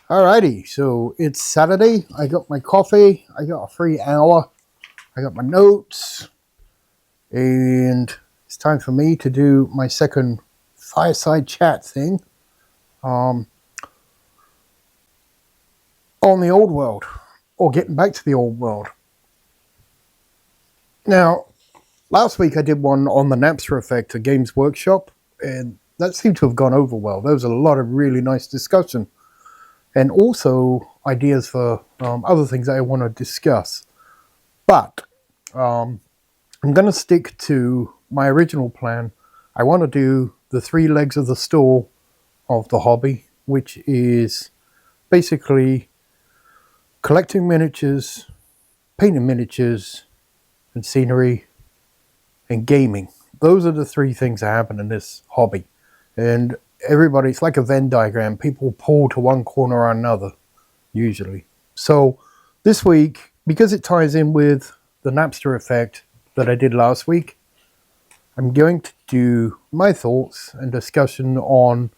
Alrighty, so it's Saturday. I got my coffee. I got a free hour. I got my notes, and it's time for me to do my second fireside chat thing um, on the old world, or getting back to the old world. Now, last week I did one on the Napster effect at Games Workshop, and that seemed to have gone over well. There was a lot of really nice discussion, and also ideas for other things that I want to discuss. But I'm going to stick to my original plan. I want to do the three legs of the stool of the hobby, which is basically collecting miniatures, painting miniatures, and scenery, and gaming. Those are the three things that happen in this hobby. And everybody, it's like a Venn diagram. People pull to one corner or another, usually. So this week, because it ties in with the Napster effect that I did last week, I'm going to do my thoughts and discussion on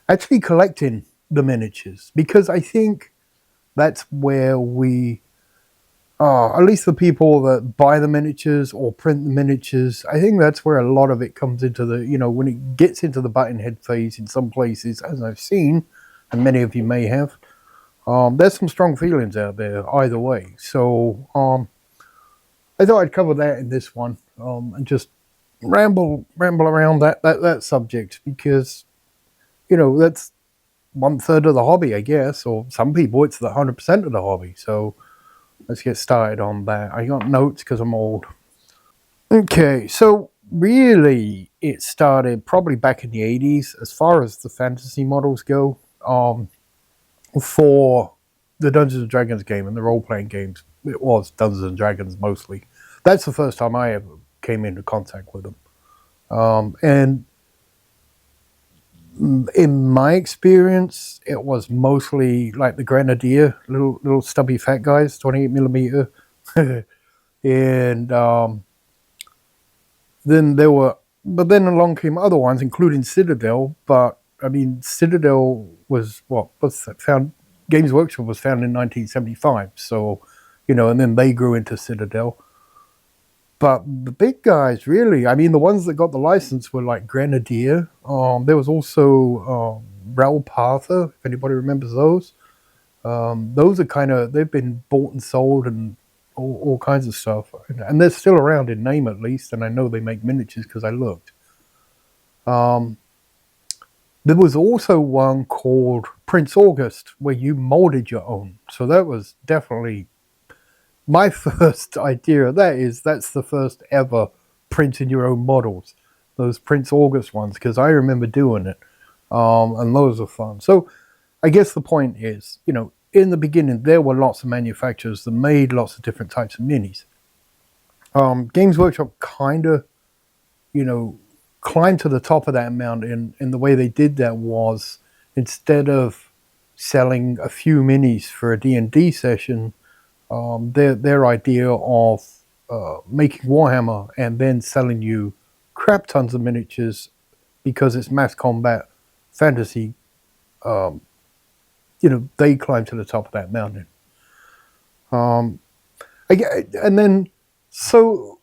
actually collecting the miniatures, because I think that's where we are, at least the people that buy the miniatures or print the miniatures. I think that's where a lot of it comes into the, when it gets into the button head phase in some places, as I've seen, and many of you may have. There's some strong feelings out there either way. So I thought I'd cover that in this one, and just ramble around that subject, because that's 1/3 of the hobby, I guess, or some people it's the 100% of the hobby. So let's get started on that. I got notes because I'm old. Okay, so really it started probably back in the 80s as far as the fantasy models go, for the Dungeons and Dragons game and the role-playing games. It was Dungeons and Dragons mostly. That's the first time I ever came into contact with them. And in my experience, it was mostly like the Grenadier, little stubby fat guys, 28mm. And then along came other ones, including Citadel. But I mean, Citadel was found. Games Workshop was founded in 1975. So, and then they grew into Citadel. But the big guys, really, I mean, the ones that got the license were like Grenadier. There was also Raoul Partha, if anybody remembers those. Those are they've been bought and sold and all kinds of stuff. And they're still around in name, at least. And I know they make miniatures because I looked. There was also one called Prince August, where you molded your own. So that was definitely my first idea of that. That's the first ever printing your own models, those Prince August ones, because I remember doing it, and those are fun. So I guess the point is, in the beginning there were lots of manufacturers that made lots of different types of minis. Games Workshop kind of, climbed to the top of that mountain, and the way they did that was, instead of selling a few minis for a D&D session, their idea of making Warhammer and then selling you crap tons of miniatures because it's mass combat fantasy, they climb to the top of that mountain. And then, so,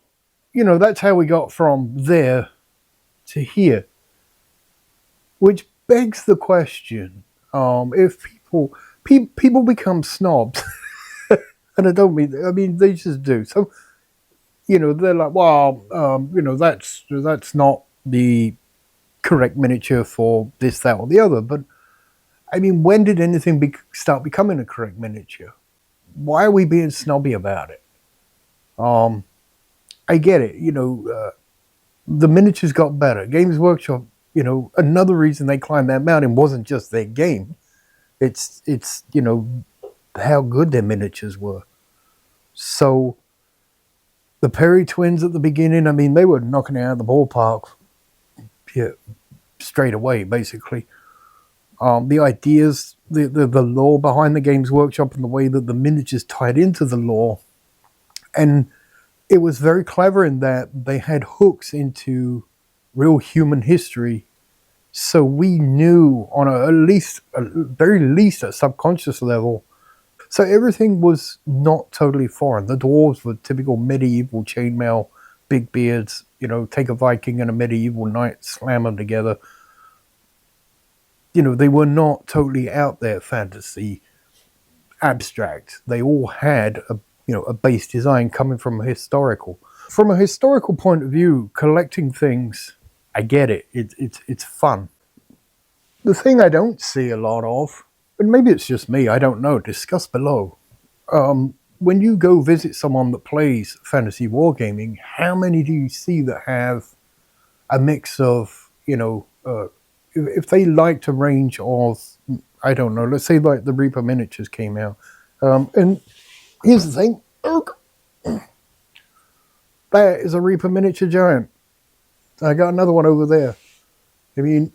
that's how we got from there to here, which begs the question, if people become snobs, and I mean, they just do. So, they're like, well, that's not the correct miniature for this, that, or the other. But I mean, when did anything start becoming a correct miniature? Why are we being snobby about it? I get it. The miniatures got better. Games Workshop, another reason they climbed that mountain wasn't just their game. It's how good their miniatures were. So the Perry twins at the beginning, I mean, they were knocking it out of the ballpark, straight away, basically. The ideas, the lore behind the Games Workshop, and the way that the miniatures tied into the lore, and it was very clever in that they had hooks into real human history So we knew on at very least, a subconscious level. So everything was not totally foreign. The dwarves were typical medieval chainmail, big beards. Take a Viking and a medieval knight, slam them together. They were not totally out there fantasy abstract. They all had a base design coming from a historical. From a historical point of view, collecting things, I get it. It's fun. The thing I don't see a lot of, and maybe it's just me, I don't know. Discuss below. When you go visit someone that plays fantasy wargaming, how many do you see that have a mix of if they liked a range of, I don't know, let's say like the Reaper miniatures came out. And here's the thing. That is a Reaper miniature giant. I got another one over there. I mean,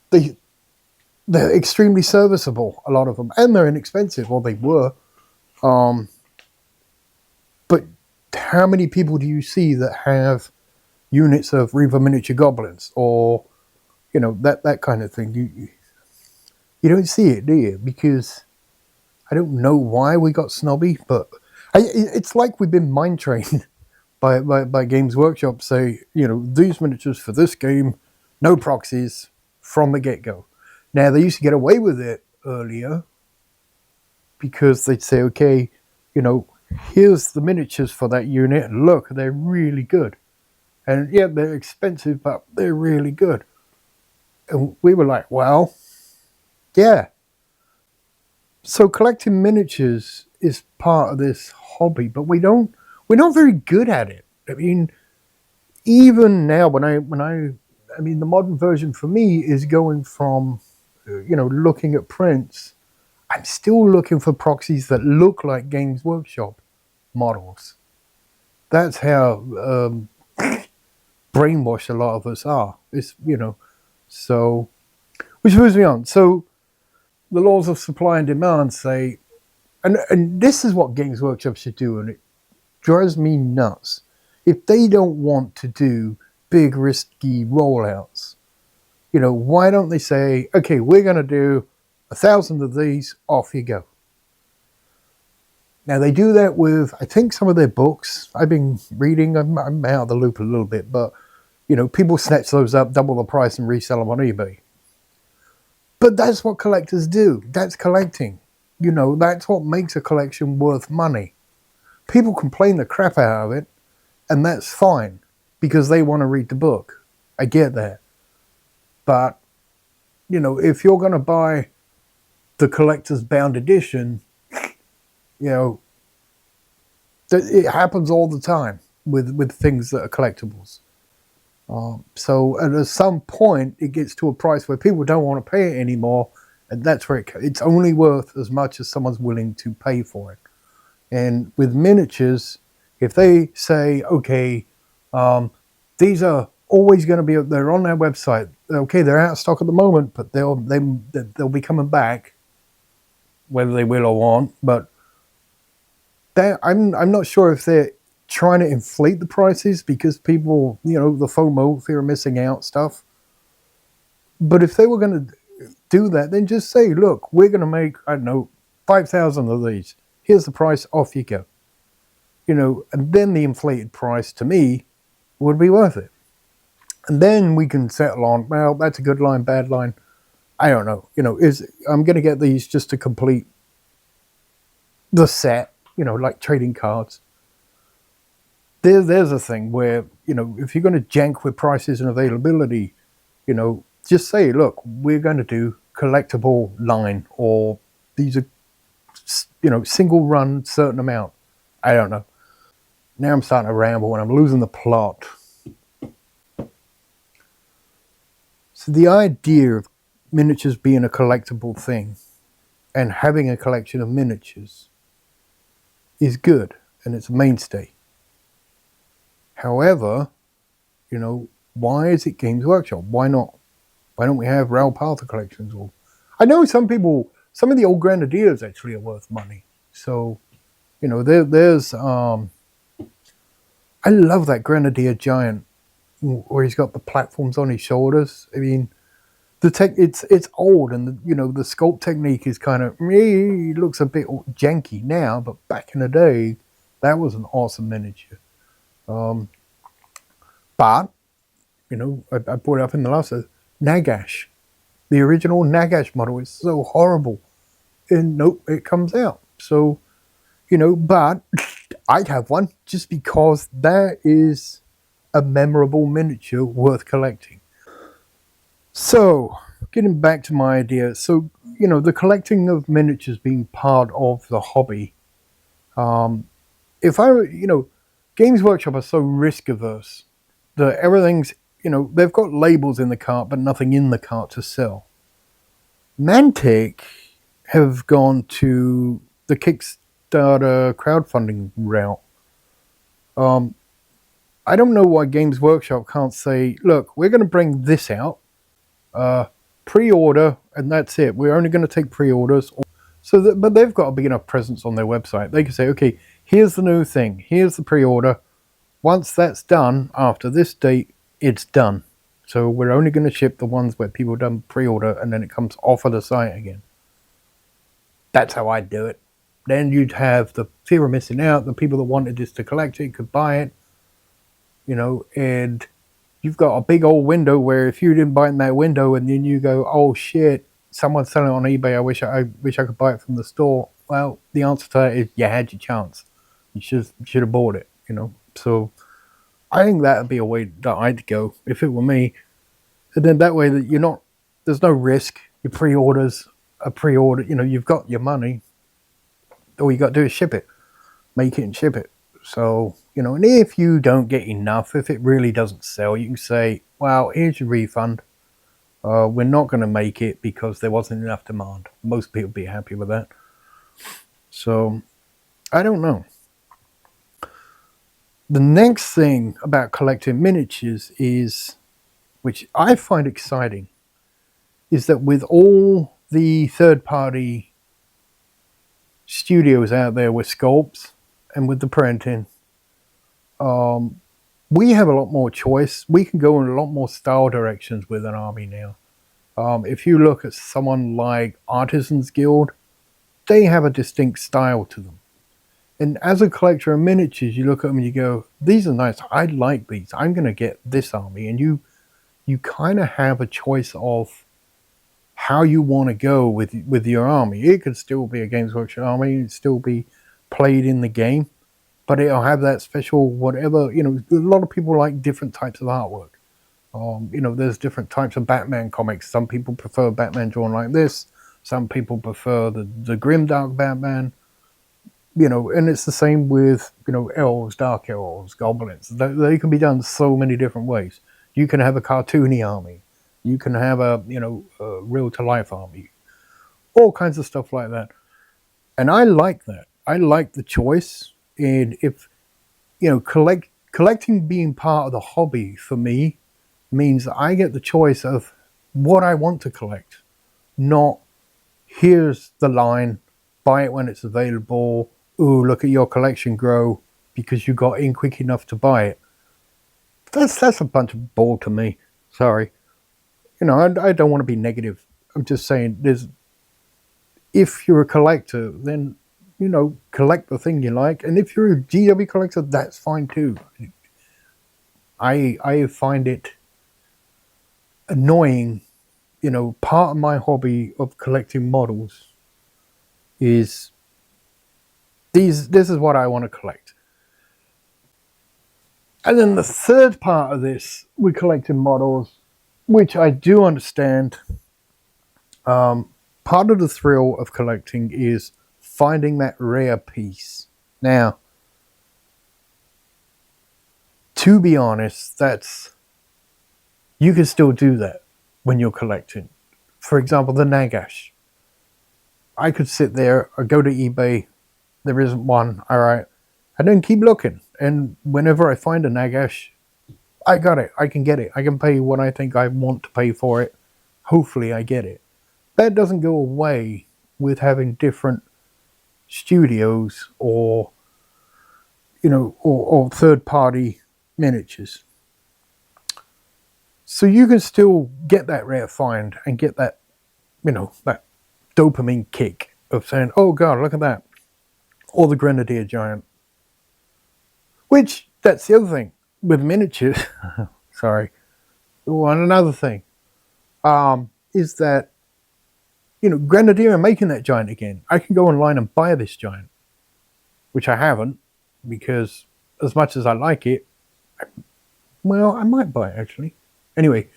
they're extremely serviceable, a lot of them. And they're inexpensive. Well, they were. But how many people do you see that have units of Reaper miniature goblins or that kind of thing? You don't see it, do you? Because I don't know why we got snobby, but it's like we've been mind trained by Games Workshop. Say, these miniatures for this game, no proxies from the get-go. Now, they used to get away with it earlier because they'd say, okay, here's the miniatures for that unit, and look, they're really good. And yeah, they're expensive, but they're really good. And we were like, well, yeah. So collecting miniatures is part of this hobby, but we're not very good at it. I mean, even now I mean, the modern version for me is going from, looking at prints. I'm still looking for proxies that look like Games Workshop models. That's how brainwashed a lot of us are. It's, so, which moves me on. So the laws of supply and demand say, and this is what Games Workshop should do, and it drives me nuts. If they don't want to do big risky rollouts, why don't they say, okay, we're going to do 1,000 of these, off you go. Now they do that with, I think, some of their books. I've been reading, I'm out of the loop a little bit, but people snatch those up, double the price, and resell them on eBay. But that's what collectors do. That's collecting. That's what makes a collection worth money. People complain the crap out of it, and that's fine because they want to read the book. I get that. But, if you're going to buy the collector's bound edition, it happens all the time with things that are collectibles. So at some point, it gets to a price where people don't want to pay it anymore, and that's where it's only worth as much as someone's willing to pay for it. And with miniatures, if they say, okay, these are always going to be, they're on their website. Okay, they're out of stock at the moment, but they'll be coming back, whether they will or won't. But I'm not sure if they're trying to inflate the prices because people, the FOMO, fear of missing out stuff. But if they were going to do that, then just say, look, we're going to make, I don't know, 5,000 of these. Here's the price, off you go. And then the inflated price to me would be worth it. And then we can settle on, well, that's a good line, bad line. I don't know. I'm going to get these just to complete the set, like trading cards. There's a thing where, if you're going to jank with prices and availability, just say, look, we're going to do collectible line, or these are, single run certain amount. I don't know. Now I'm starting to ramble and I'm losing the plot. So the idea of miniatures being a collectible thing and having a collection of miniatures is good, and it's a mainstay. However, why is it Games Workshop? Why not? Why don't we have Raoul Partha collections? Or I know some of the old Grenadiers actually are worth money. So, there's I love that Grenadier giant where he's got the platforms on his shoulders. I mean, it's old, and the sculpt technique is kind of it looks a bit janky now, but back in the day, that was an awesome miniature. But I brought it up in the last Nagash. The original Nagash model is so horrible, and nope, it comes out. So but I'd have one just because that is a memorable miniature worth collecting. So, getting back to my idea, so the collecting of miniatures being part of the hobby. If Games Workshop are so risk averse that everything's they've got labels in the cart but nothing in the cart to sell. Mantic have gone to the Kickstarter crowdfunding route. I don't know why Games Workshop can't say, look, we're going to bring this out, pre-order, and that's it. We're only going to take pre-orders. But they've got a big enough presence on their website. They can say, okay, here's the new thing. Here's the pre-order. Once that's done, after this date, it's done. So we're only going to ship the ones where people have done pre-order, and then it comes off of the site again. That's how I'd do it. Then you'd have the fear of missing out. The people that wanted just to collect it could buy it. And you've got a big old window where if you didn't buy it in that window and then you go, oh shit, someone's selling it on eBay, I wish I could buy it from the store. Well, the answer to that is you had your chance. You should have bought it, So I think that would be a way that I'd go if it were me. And then that way that there's no risk. Your pre-orders a pre-order, you've got your money. All you got to do is ship it. Make it and ship it. So, and if you don't get enough, if it really doesn't sell, you can say, well, here's your refund. We're not going to make it because there wasn't enough demand. Most people would be happy with that. So, I don't know. The next thing about collecting miniatures is, which I find exciting, is that with all the third-party studios out there with sculpts and with the printing, we have a lot more choice. We can go in a lot more style directions with an army now. If you look at someone like Artisans Guild, they have a distinct style to them. And as a collector of miniatures, you look at them and you go, these are nice. I like these. I'm going to get this army. And you kind of have a choice of how you want to go with your army. It could still be a Games Workshop army. It could still be played in the game. But it'll have that special whatever. A lot of people like different types of artwork. There's different types of Batman comics. Some people prefer Batman drawn like this. Some people prefer the grimdark Batman. And it's the same with, elves, dark elves, goblins. They can be done so many different ways. You can have a cartoony army. You can have a real-to-life army. All kinds of stuff like that. And I like that. I like the choice. And if, collecting being part of the hobby for me means that I get the choice of what I want to collect. Not, here's the line, buy it when it's available. Ooh, look at your collection grow because you got in quick enough to buy it. That's a bunch of bull to me. Sorry. I don't want to be negative. I'm just saying if you're a collector, then, collect the thing you like. And if you're a GW collector, that's fine too. I find it annoying. Part of my hobby of collecting models is this is what I want to collect. And then the third part of this, we're collecting models, which I do understand. Part of the thrill of collecting is finding that rare piece. Now, to be honest, you can still do that when you're collecting. For example, the Nagash. I could sit there or go to eBay. There isn't one. All right. And then keep looking. And whenever I find a Nagash, I got it. I can get it. I can pay what I think I want to pay for it. Hopefully I get it. That doesn't go away with having different studios or third-party miniatures. So you can still get that rare find and get that, that dopamine kick of saying, oh God, look at that. Or the Grenadier Giant. Which, that's the other thing. With miniatures, sorry. Oh, and another thing is that, Grenadier are making that giant again. I can go online and buy this giant, which I haven't, because as much as I like it, well, I might buy it actually. Anyway,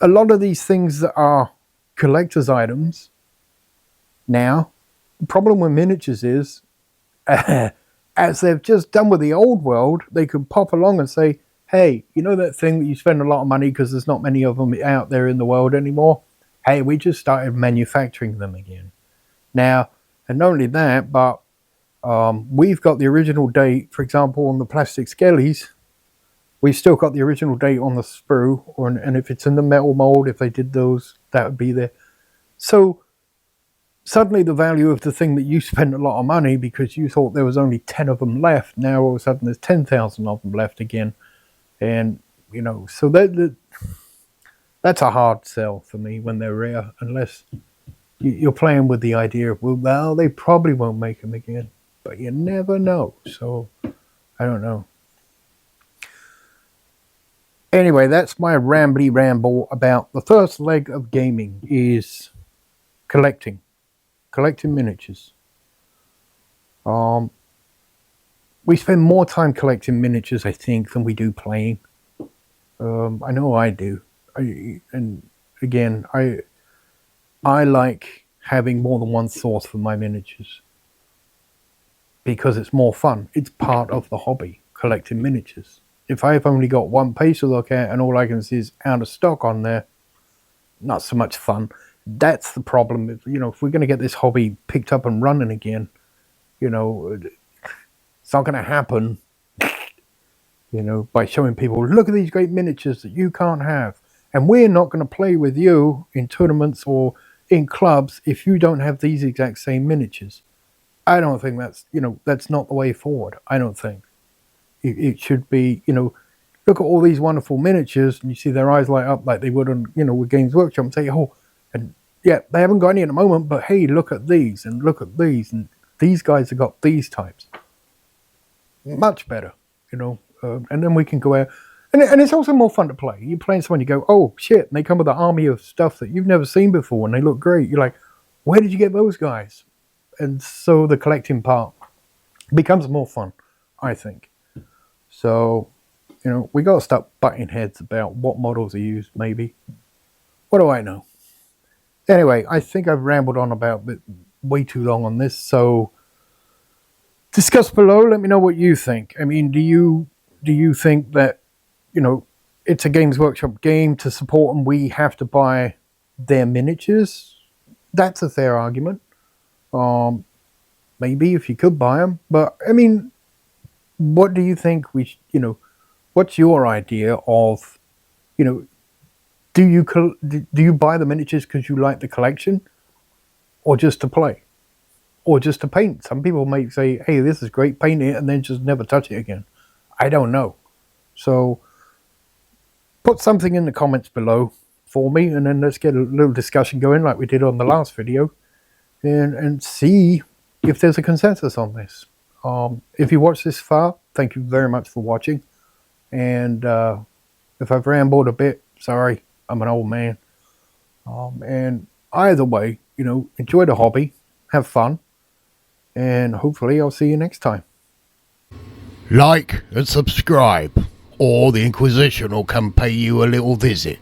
a lot of these things that are collector's items now, the problem with miniatures is, as they've just done with the old world, they could pop along and say, hey, you know that thing that you spend a lot of money because there's not many of them out there in the world anymore? Hey, we just started manufacturing them again. Now, and not only that, but we've got the original date, for example, on the plastic skellies. We've still got the original date on the sprue, and if it's in the metal mold, if they did those, that would be there. So suddenly the value of the thing that you spent a lot of money because you thought there was only 10 of them left, now all of a sudden there's 10,000 of them left again. And, so that's a hard sell for me when they're rare, unless you're playing with the idea of, well, they probably won't make them again. But you never know, so I don't know. Anyway, that's my rambly ramble about the first leg of gaming is collecting miniatures. We spend more time collecting miniatures, I think, than we do playing. I know I do. And again, I like having more than one source for my miniatures because it's more fun. It's part of the hobby, collecting miniatures. If I've only got one page to look at and all I can see is out of stock on there, not so much fun. That's the problem. If we're going to get this hobby picked up and running again, it's not going to happen, by showing people, look at these great miniatures that you can't have. And we're not going to play with you in tournaments or in clubs if you don't have these exact same miniatures. I don't think that's not the way forward. I don't think. It should be, look at all these wonderful miniatures and you see their eyes light up like they would on, with Games Workshop and say, oh, and yeah, they haven't got any at the moment, but hey, look at these and look at these. And these guys have got these types. Much better, and then we can go out. And it's also more fun to play. You're playing someone, you go, oh, shit, and they come with an army of stuff that you've never seen before and they look great. You're like, where did you get those guys? And so the collecting part becomes more fun, I think. So, we got to stop butting heads about what models are used, maybe. What do I know? Anyway, I think I've rambled on about way too long on this, so discuss below. Let me know what you think. I mean, do you think that, it's a Games Workshop game to support them, we have to buy their miniatures? That's a fair argument. Maybe if you could buy them, but I mean, what do you think what's your idea of, do you buy the miniatures because you like the collection, or just to play, or just to paint? Some people may say, hey, this is great, paint it, and then just never touch it again. I don't know. So put something in the comments below for me, and then let's get a little discussion going like we did on the last video, and see if there's a consensus on this. If you watched this far, thank you very much for watching. And if I've rambled a bit, sorry, I'm an old man. And either way, enjoy the hobby, have fun, and hopefully I'll see you next time. Like and subscribe, or the Inquisition will come pay you a little visit.